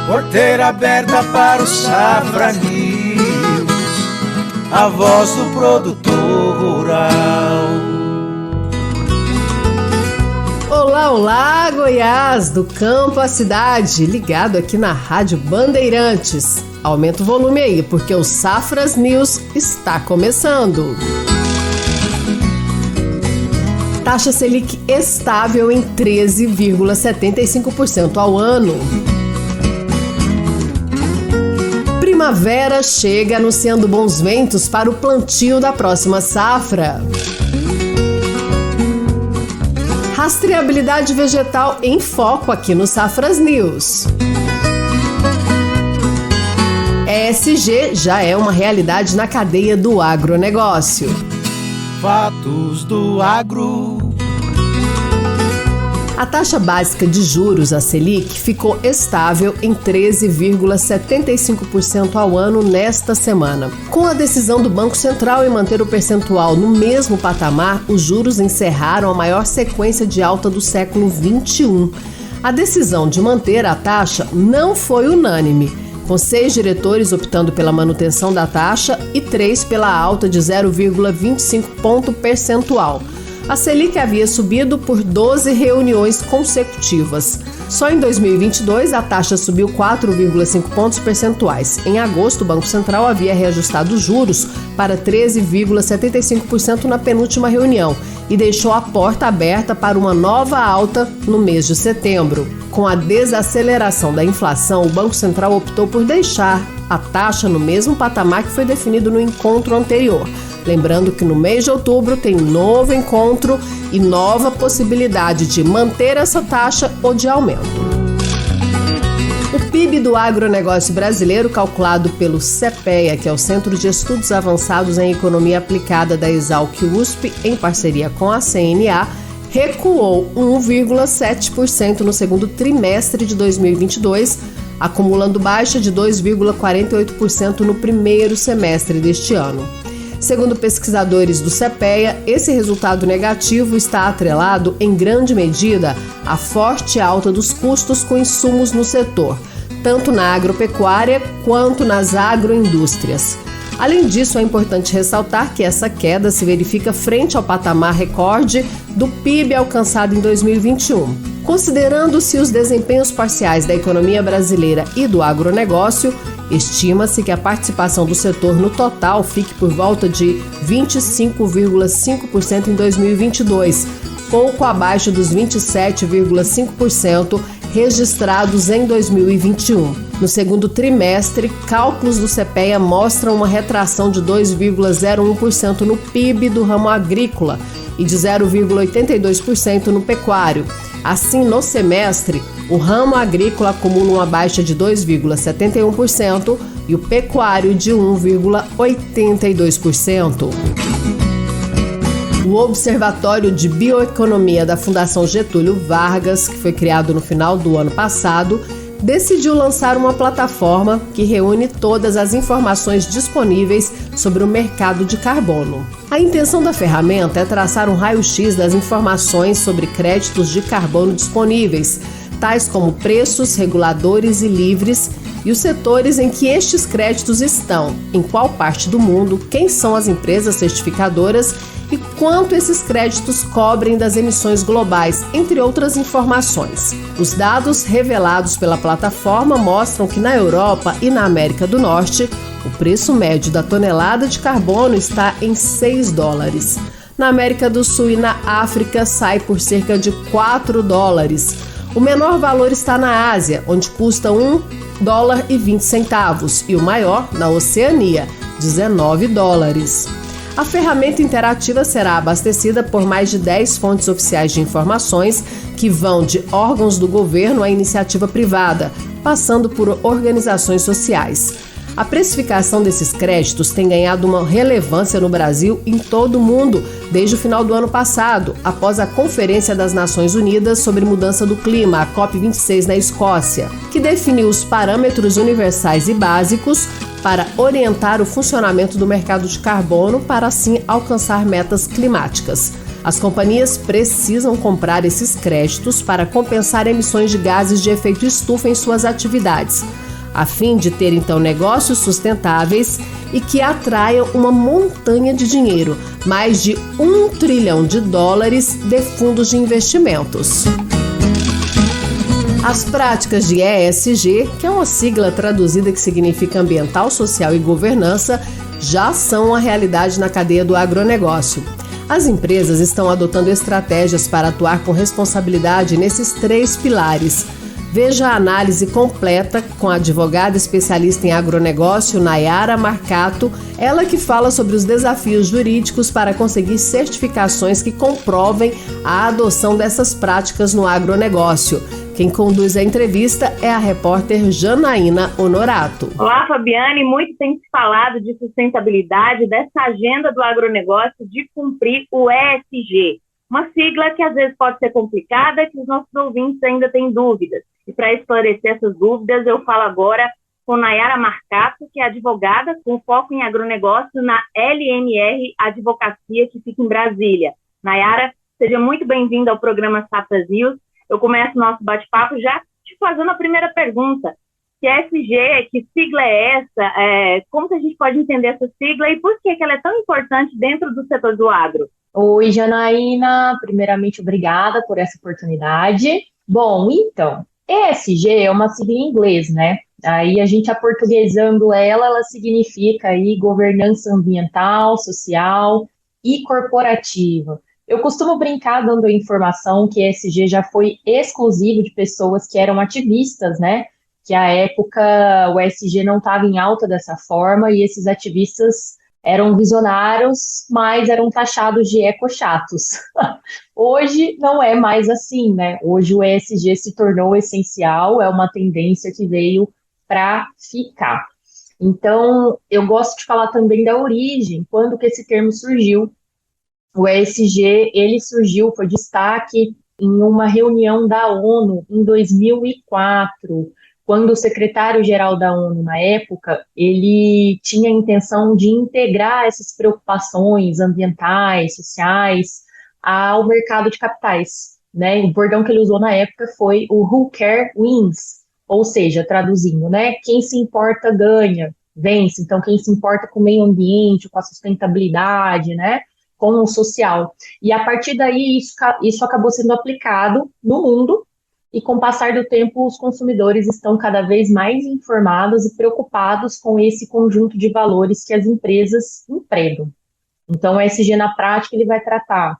Porteira aberta para o Safra News, a voz do produtor rural. Olá, olá, Goiás, do campo à cidade, ligado aqui na Rádio Bandeirantes. Aumenta o volume aí, porque o Safras News está começando. Taxa Selic estável em 13,75% ao ano. Primavera chega anunciando bons ventos para o plantio da próxima safra. Rastreabilidade vegetal em foco aqui no Safras News. ESG já é uma realidade na cadeia do agronegócio. Fatos do agro. A taxa básica de juros, a Selic, ficou estável em 13,75% ao ano nesta semana. Com a decisão do Banco Central em manter o percentual no mesmo patamar, os juros encerraram a maior sequência de alta do século XXI. A decisão de manter a taxa não foi unânime, com 6 diretores optando pela manutenção da taxa e 3 pela alta de 0,25 ponto percentual. A Selic havia subido por 12 reuniões consecutivas. Só em 2022, a taxa subiu 4,5 pontos percentuais. Em agosto, o Banco Central havia reajustado os juros para 13,75% na penúltima reunião e deixou a porta aberta para uma nova alta no mês de setembro. Com a desaceleração da inflação, o Banco Central optou por deixar a taxa no mesmo patamar que foi definido no encontro anterior. Lembrando que no mês de outubro tem novo encontro e nova possibilidade de manter essa taxa ou de aumento. O PIB do agronegócio brasileiro, calculado pelo CEPEA, que é o Centro de Estudos Avançados em Economia Aplicada da Exalc-USP, em parceria com a CNA, recuou 1,7% no segundo trimestre de 2022, acumulando baixa de 2,48% no primeiro semestre deste ano. Segundo pesquisadores do CEPEA, esse resultado negativo está atrelado, em grande medida, à forte alta dos custos com insumos no setor, tanto na agropecuária quanto nas agroindústrias. Além disso, é importante ressaltar que essa queda se verifica frente ao patamar recorde do PIB alcançado em 2021. Considerando-se os desempenhos parciais da economia brasileira e do agronegócio, estima-se que a participação do setor no total fique por volta de 25,5% em 2022, pouco abaixo dos 27,5% registrados em 2021. No segundo trimestre, cálculos do CEPEA mostram uma retração de 2,01% no PIB do ramo agrícola e de 0,82% no pecuário. Assim, no semestre, o ramo agrícola acumula uma baixa de 2,71% e o pecuário de 1,82%. O Observatório de Bioeconomia da Fundação Getúlio Vargas, que foi criado no final do ano passado, decidiu lançar uma plataforma que reúne todas as informações disponíveis sobre o mercado de carbono. A intenção da ferramenta é traçar um raio-x das informações sobre créditos de carbono disponíveis, tais como preços, reguladores e livres, e os setores em que estes créditos estão, em qual parte do mundo, quem são as empresas certificadoras e quanto esses créditos cobrem das emissões globais, entre outras informações. Os dados revelados pela plataforma mostram que na Europa e na América do Norte, o preço médio da tonelada de carbono está em $6. Na América do Sul e na África sai por cerca de $4. O menor valor está na Ásia, onde custa $1,20, e o maior na Oceania, $19. A ferramenta interativa será abastecida por mais de 10 fontes oficiais de informações que vão de órgãos do governo à iniciativa privada, passando por organizações sociais. A precificação desses créditos tem ganhado uma relevância no Brasil e em todo o mundo desde o final do ano passado, após a Conferência das Nações Unidas sobre Mudança do Clima, a COP26 na Escócia, que definiu os parâmetros universais e básicos para orientar o funcionamento do mercado de carbono para assim alcançar metas climáticas. As companhias precisam comprar esses créditos para compensar emissões de gases de efeito estufa em suas atividades, a fim de ter então negócios sustentáveis e que atraiam uma montanha de dinheiro, mais de US$ 1 trilhão de fundos de investimentos. As práticas de ESG, que é uma sigla traduzida que significa ambiental, social e governança, já são uma realidade na cadeia do agronegócio. As empresas estão adotando estratégias para atuar com responsabilidade nesses 3 pilares. Veja a análise completa com a advogada especialista em agronegócio, Nayara Marcato, ela que fala sobre os desafios jurídicos para conseguir certificações que comprovem a adoção dessas práticas no agronegócio. Quem conduz a entrevista é a repórter Janaína Honorato. Olá, Fabiane. Muito tem se falado de sustentabilidade, dessa agenda do agronegócio de cumprir o ESG. Uma sigla que às vezes pode ser complicada, que os nossos ouvintes ainda têm dúvidas. E para esclarecer essas dúvidas, eu falo agora com Nayara Marcato, que é advogada com foco em agronegócio na LMR Advocacia, que fica em Brasília. Nayara, seja muito bem-vinda ao programa Safras News. Eu começo o nosso bate-papo já te fazendo a primeira pergunta. Que ESG, que sigla é essa? Como que a gente pode entender essa sigla e por que ela é tão importante dentro do setor do agro? Oi, Janaína. Primeiramente, obrigada por essa oportunidade. Bom, então, ESG é uma sigla em inglês, né? Aí a gente aportuguesando ela significa aí governança ambiental, social e corporativa. Eu costumo brincar dando a informação que ESG já foi exclusivo de pessoas que eram ativistas, né? Que à época o ESG não estava em alta dessa forma e esses ativistas eram visionários, mas eram taxados de ecochatos. Hoje não é mais assim, né? Hoje o ESG se tornou essencial, é uma tendência que veio para ficar. Então, eu gosto de falar também da origem, quando que esse termo surgiu. O ESG, ele surgiu, foi destaque em uma reunião da ONU em 2004, quando o secretário-geral da ONU, na época, ele tinha a intenção de integrar essas preocupações ambientais, sociais, ao mercado de capitais, né? O bordão que ele usou na época foi o Who Care Wins, ou seja, traduzindo, né? Quem se importa ganha, vence. Então, quem se importa com o meio ambiente, com a sustentabilidade, né? Com o social. E a partir daí, isso acabou sendo aplicado no mundo, e com o passar do tempo, os consumidores estão cada vez mais informados e preocupados com esse conjunto de valores que as empresas empregam. Então, o ESG na prática, ele vai tratar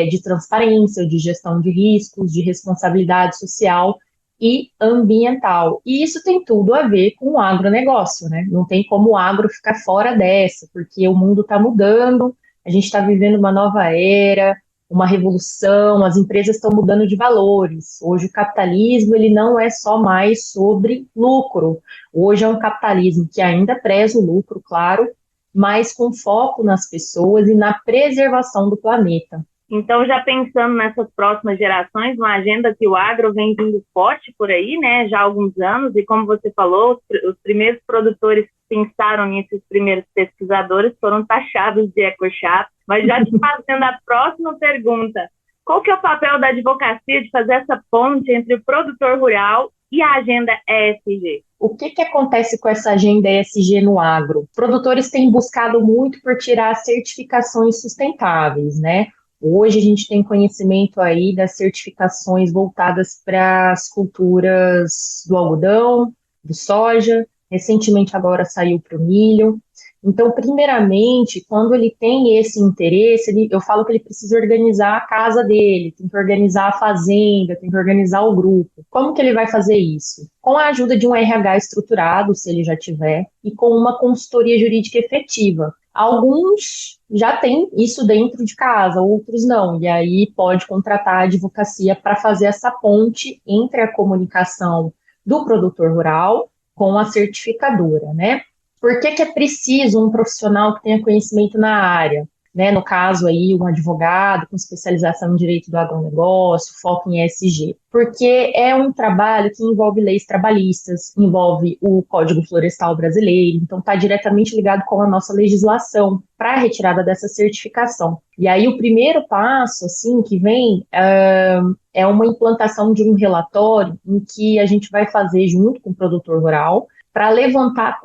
de transparência, de gestão de riscos, de responsabilidade social e ambiental. E isso tem tudo a ver com o agronegócio, né? Não tem como o agro ficar fora dessa, porque o mundo está mudando, a gente está vivendo uma nova era, uma revolução, as empresas estão mudando de valores. Hoje o capitalismo ele não é só mais sobre lucro. Hoje é um capitalismo que ainda preza o lucro, claro, mas com foco nas pessoas e na preservação do planeta. Então, já pensando nessas próximas gerações, uma agenda que o agro vem vindo forte por aí, né, já há alguns anos, e como você falou, os primeiros produtores que pensaram nisso, os primeiros pesquisadores foram taxados de ecochato. Mas já te fazendo a próxima pergunta, qual que é o papel da advocacia de fazer essa ponte entre o produtor rural e a agenda ESG? O que acontece com essa agenda ESG no agro? Produtores têm buscado muito por tirar certificações sustentáveis, né? Hoje a gente tem conhecimento aí das certificações voltadas para as culturas do algodão, do soja, recentemente agora saiu para o milho. Então, primeiramente, quando ele tem esse interesse, eu falo que ele precisa organizar a casa dele, tem que organizar a fazenda, tem que organizar o grupo. Como que ele vai fazer isso? Com a ajuda de um RH estruturado, se ele já tiver, e com uma consultoria jurídica efetiva. Alguns já têm isso dentro de casa, outros não, e aí pode contratar a advocacia para fazer essa ponte entre a comunicação do produtor rural com a certificadora, né? Por que é preciso um profissional que tenha conhecimento na área? né? No caso aí, um advogado com especialização em direito do agronegócio, foco em ESG, porque é um trabalho que envolve leis trabalhistas, envolve o Código Florestal brasileiro, então está diretamente ligado com a nossa legislação para a retirada dessa certificação. E aí o primeiro passo, assim, que vem é uma implantação de um relatório em que a gente vai fazer junto com o produtor rural para levantar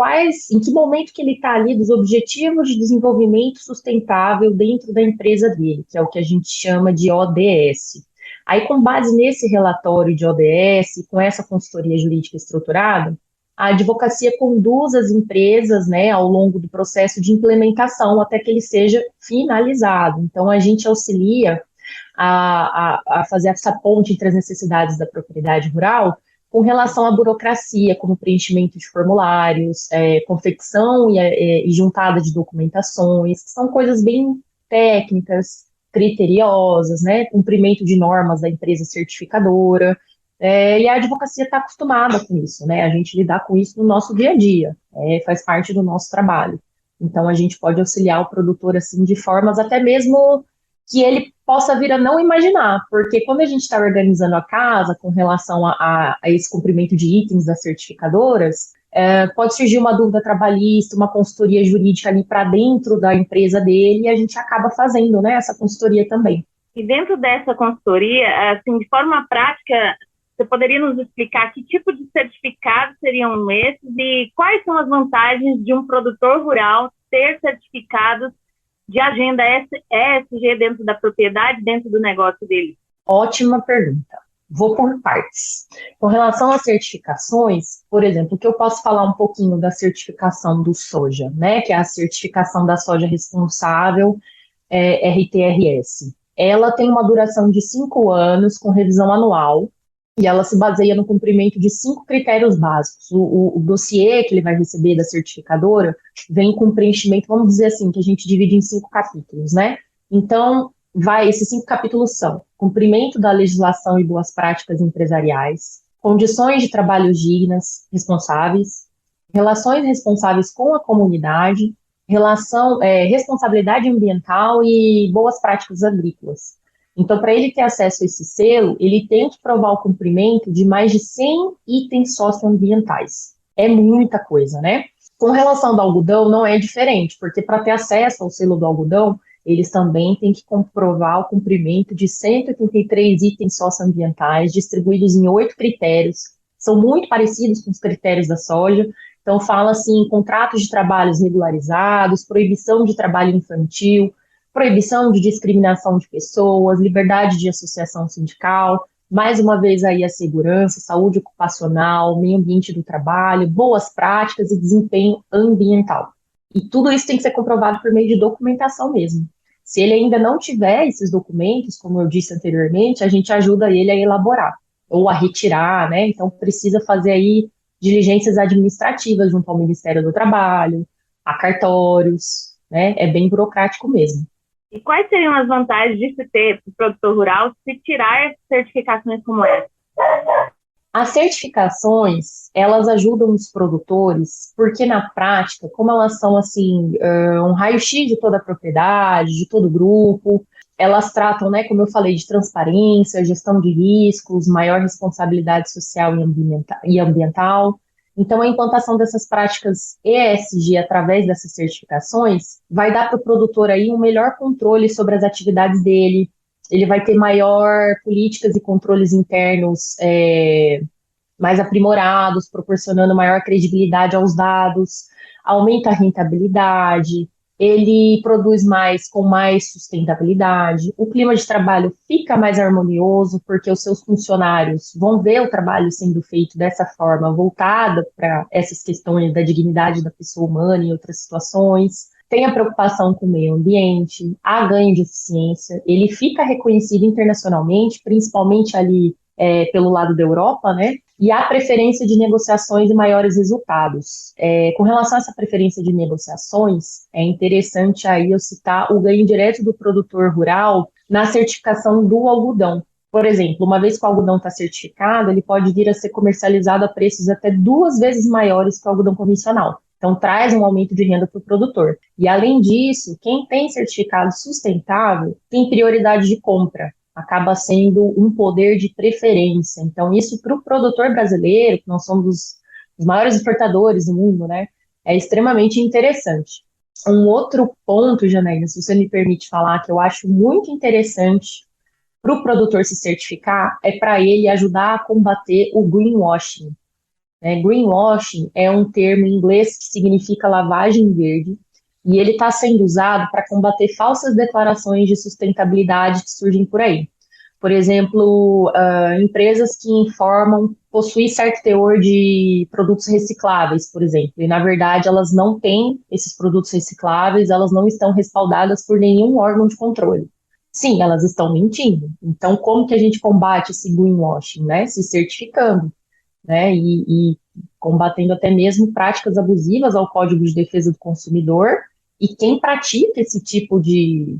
em que momento que ele está ali dos objetivos de desenvolvimento sustentável dentro da empresa dele, que é o que a gente chama de ODS. Aí, com base nesse relatório de ODS, com essa consultoria jurídica estruturada, a advocacia conduz as empresas, né, ao longo do processo de implementação até que ele seja finalizado. Então, a gente auxilia a fazer essa ponte entre as necessidades da propriedade rural com relação à burocracia, como preenchimento de formulários, confecção e juntada de documentações, que são coisas bem técnicas, criteriosas, né, cumprimento de normas da empresa certificadora, e a advocacia está acostumada com isso, né, a gente lidar com isso no nosso dia a dia, faz parte do nosso trabalho. Então, a gente pode auxiliar o produtor, assim, de formas até mesmo que ele possa vir a não imaginar, porque quando a gente está organizando a casa com relação a esse cumprimento de itens das certificadoras, pode surgir uma dúvida trabalhista, uma consultoria jurídica ali para dentro da empresa dele, e a gente acaba fazendo, né, essa consultoria também. E dentro dessa consultoria, assim, de forma prática, você poderia nos explicar que tipo de certificados seriam esses e quais são as vantagens de um produtor rural ter certificados de agenda ESG dentro da propriedade, dentro do negócio dele? Ótima pergunta. Vou por partes. Com relação às certificações, por exemplo, que eu posso falar um pouquinho da certificação do soja, né, que é a certificação da soja responsável, RTRS. Ela tem uma duração de 5 anos, com revisão anual, e ela se baseia no cumprimento de 5 critérios básicos. O dossiê que ele vai receber da certificadora vem com preenchimento, vamos dizer assim, que a gente divide em 5 capítulos, né? Então, esses 5 capítulos são cumprimento da legislação e boas práticas empresariais, condições de trabalho dignas, responsáveis, relações responsáveis com a comunidade, responsabilidade ambiental e boas práticas agrícolas. Então, para ele ter acesso a esse selo, ele tem que provar o cumprimento de mais de 100 itens socioambientais. É muita coisa, né? Com relação ao algodão, não é diferente, porque para ter acesso ao selo do algodão, eles também têm que comprovar o cumprimento de 183 itens socioambientais, distribuídos em 8 critérios, são muito parecidos com os critérios da soja. Então, fala assim, contratos de trabalhos regularizados, proibição de trabalho infantil, proibição de discriminação de pessoas, liberdade de associação sindical, mais uma vez aí a segurança, saúde ocupacional, meio ambiente do trabalho, boas práticas e desempenho ambiental. E tudo isso tem que ser comprovado por meio de documentação mesmo. Se ele ainda não tiver esses documentos, como eu disse anteriormente, a gente ajuda ele a elaborar ou a retirar, né? Então precisa fazer aí diligências administrativas junto ao Ministério do Trabalho, a cartórios, né? É bem burocrático mesmo. E quais seriam as vantagens de se ter para o produtor rural se tirar certificações como essa? As certificações, elas ajudam os produtores, porque na prática, como elas são assim, um raio-x de toda a propriedade, de todo o grupo, elas tratam, né, como eu falei, de transparência, gestão de riscos, maior responsabilidade social e ambiental. Então, a implantação dessas práticas ESG através dessas certificações vai dar para o produtor aí um melhor controle sobre as atividades dele, ele vai ter maior políticas e controles internos mais aprimorados, proporcionando maior credibilidade aos dados, aumenta a rentabilidade, ele produz mais com mais sustentabilidade, o clima de trabalho fica mais harmonioso, porque os seus funcionários vão ver o trabalho sendo feito dessa forma, voltada para essas questões da dignidade da pessoa humana e outras situações. Tem a preocupação com o meio ambiente, há ganho de eficiência, ele fica reconhecido internacionalmente, principalmente ali pelo lado da Europa, né? E há preferência de negociações e maiores resultados. Com relação a essa preferência de negociações, é interessante aí eu citar o ganho direto do produtor rural na certificação do algodão. Por exemplo, uma vez que o algodão está certificado, ele pode vir a ser comercializado a preços até 2 vezes maiores que o algodão convencional. Então, traz um aumento de renda para o produtor. E, além disso, quem tem certificado sustentável tem prioridade de compra, acaba sendo um poder de preferência. Então, isso para o produtor brasileiro, que nós somos os maiores exportadores do mundo, né, é extremamente interessante. Um outro ponto, Janaína, se você me permite falar, que eu acho muito interessante para o produtor se certificar, é para ele ajudar a combater o greenwashing. Greenwashing é um termo em inglês que significa lavagem verde, e ele está sendo usado para combater falsas declarações de sustentabilidade que surgem por aí. Por exemplo, empresas que informam possuir certo teor de produtos recicláveis, por exemplo, e na verdade elas não têm esses produtos recicláveis, elas não estão respaldadas por nenhum órgão de controle. Sim, elas estão mentindo. Então, como que a gente combate esse greenwashing, né? Se certificando, né? E combatendo até mesmo práticas abusivas ao Código de Defesa do Consumidor, e quem pratica esse tipo de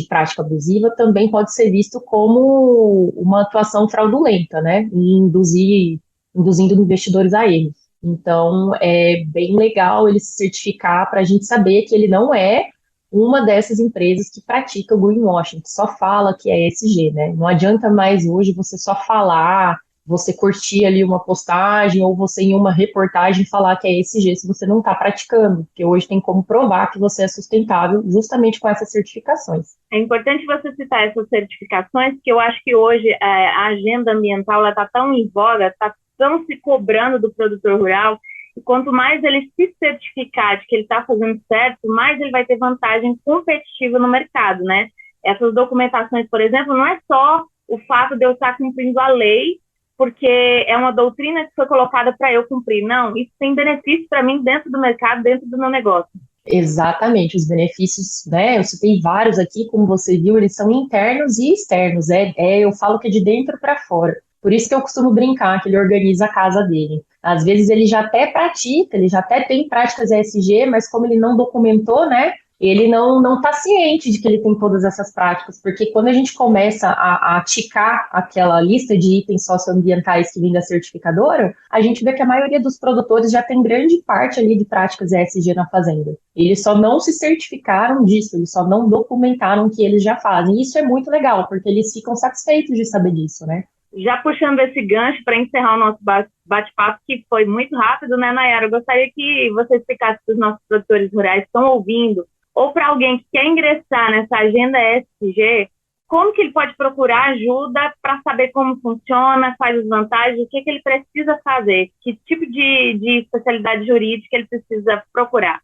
prática abusiva também pode ser visto como uma atuação fraudulenta, né? E induzindo investidores a erros. Então, é bem legal ele se certificar para a gente saber que ele não é uma dessas empresas que pratica o greenwashing, que só fala que é ESG, né? Não adianta mais hoje você só falar, você curtir ali uma postagem ou você em uma reportagem falar que é ESG se você não está praticando, porque hoje tem como provar que você é sustentável justamente com essas certificações. É importante você citar essas certificações, porque eu acho que hoje a agenda ambiental está tão em voga, está tão se cobrando do produtor rural, e quanto mais ele se certificar de que ele está fazendo certo, mais ele vai ter vantagem competitiva no mercado, né? Essas documentações, por exemplo, não é só o fato de eu estar cumprindo a lei, porque é uma doutrina que foi colocada para eu cumprir. Não, isso tem benefício para mim dentro do mercado, dentro do meu negócio. Exatamente, os benefícios, né, eu citei vários aqui, como você viu, eles são internos e externos, eu falo que é de dentro para fora. Por isso que eu costumo brincar que ele organiza a casa dele. Às vezes ele já até pratica, ele já até tem práticas ESG, mas como ele não documentou, né, ele não está ciente de que ele tem todas essas práticas, porque quando a gente começa a ticar aquela lista de itens socioambientais que vem da certificadora, a gente vê que a maioria dos produtores já tem grande parte ali de práticas ESG na fazenda. Eles só não se certificaram disso, eles só não documentaram que eles já fazem. E isso é muito legal, porque eles ficam satisfeitos de saber disso, né? Já puxando esse gancho para encerrar o nosso bate-papo, que foi muito rápido, né, Nayara? Eu gostaria que você explicasse para os nossos produtores rurais que estão ouvindo, ou para alguém que quer ingressar nessa agenda ESG, como que ele pode procurar ajuda para saber como funciona, quais as vantagens, o que ele precisa fazer, que tipo de especialidade jurídica ele precisa procurar?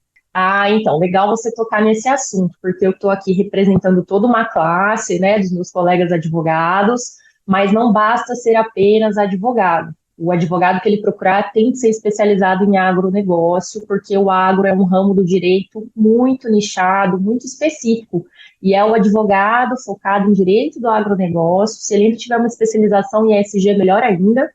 Então, legal você tocar nesse assunto, porque eu estou aqui representando toda uma classe, né, dos meus colegas advogados, mas não basta ser apenas advogado. O advogado que ele procurar tem que ser especializado em agronegócio, porque o agro é um ramo do direito muito nichado, muito específico, e é o advogado focado em direito do agronegócio, se ele tiver uma especialização em ESG, melhor ainda,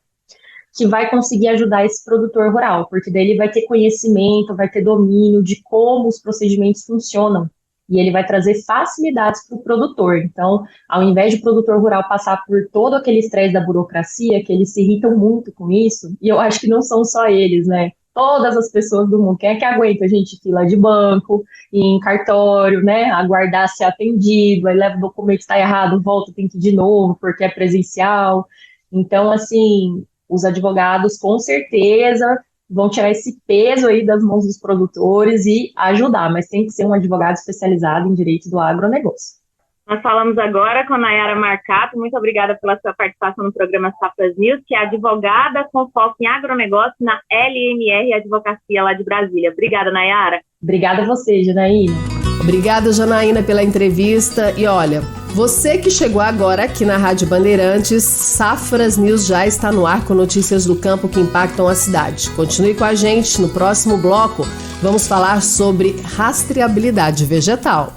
que vai conseguir ajudar esse produtor rural, porque daí ele vai ter conhecimento, vai ter domínio de como os procedimentos funcionam, e ele vai trazer facilidades para o produtor. Então, ao invés de o produtor rural passar por todo aquele estresse da burocracia, que eles se irritam muito com isso, e eu acho que não são só eles, né? Todas as pessoas do mundo. Quem é que aguenta, gente, fila de banco, ir em cartório, né? Aguardar ser atendido, aí leva o documento, está errado, volta, tem que ir de novo, porque é presencial. Então, assim, os advogados, com certeza, vão tirar esse peso aí das mãos dos produtores e ajudar, mas tem que ser um advogado especializado em direito do agronegócio. Nós falamos agora com a Nayara Marcato, muito obrigada pela sua participação no programa Safras News, que é advogada com foco em agronegócio na LMR Advocacia lá de Brasília. Obrigada, Nayara. Obrigada a você, Janaína. Obrigada, Janaína, pela entrevista. E olha, você que chegou agora aqui na Rádio Bandeirantes, Safras News já está no ar com notícias do campo que impactam a cidade. Continue com a gente, no próximo bloco vamos falar sobre rastreabilidade vegetal.